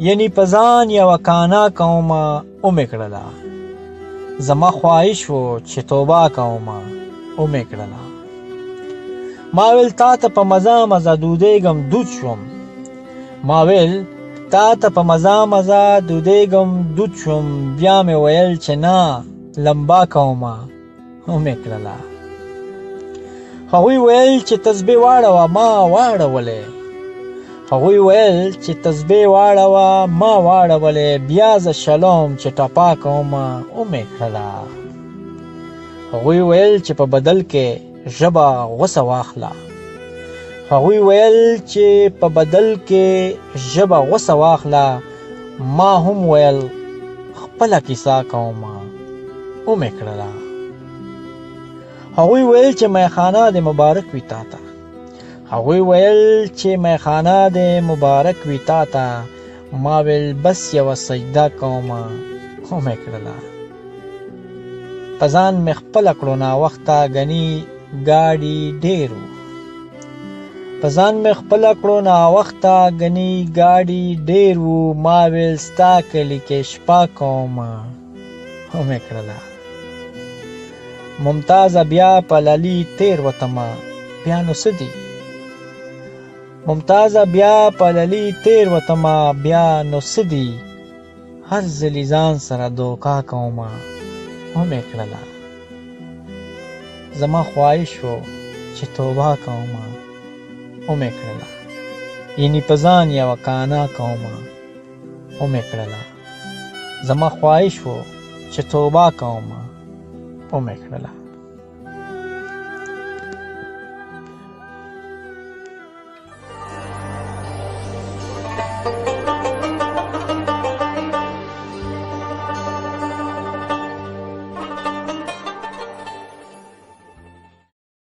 یعنی پزان یو کانه کومه اومې کړله زما خواهش و چې توبه کومه اومې کړله ما ویل تا ته په مزه مزه دودېږم دود شوم ما ویل تا ته په مزه مزه دودېږم دود شوم بیا مې ویل چې نه لمبا کومه اومې کړله هغوی ویل چې تسبیح واړوه ما واړولې هغوی ویل چې تسبیح واړوه ما واړولې بیا زه شلوم چې ټپا کومه اومې کړله هغوی ویل چې په بدل کې ژبه غوسه واخله هغوی ویل چې په بدل کې ژبه غوسه واخله ما هم ویل خپله کیسه کومه اومې کړله هغوی ویل چې میخانه دې مبارک وي تا ته هغوی ویل چې میخانه دې مبارک وي تا ته ما ویل بس یوه سجده کومه اومې کړله په ځان مې خپله کړو ناوخته ګني ګاډي ډېر و په ځان مې خپله کړو ناوخته ګني ګاډي ډېر و ما ویل ستا کلي کې شپه کومه اومې کړله ممتازه بیا په للي تېر وتمه بیا نو څه دي ممتازه بیا په للي تېر وتمه بیا نو څه دي هر ځلې ځان سره دوکا کومه اومې کړله زما خواهش و چې توبه کومه اومې کړله یعنی په ځان یوه کانه کومه اومې کړله زما خواهش و چې توبه کومه اومې کړله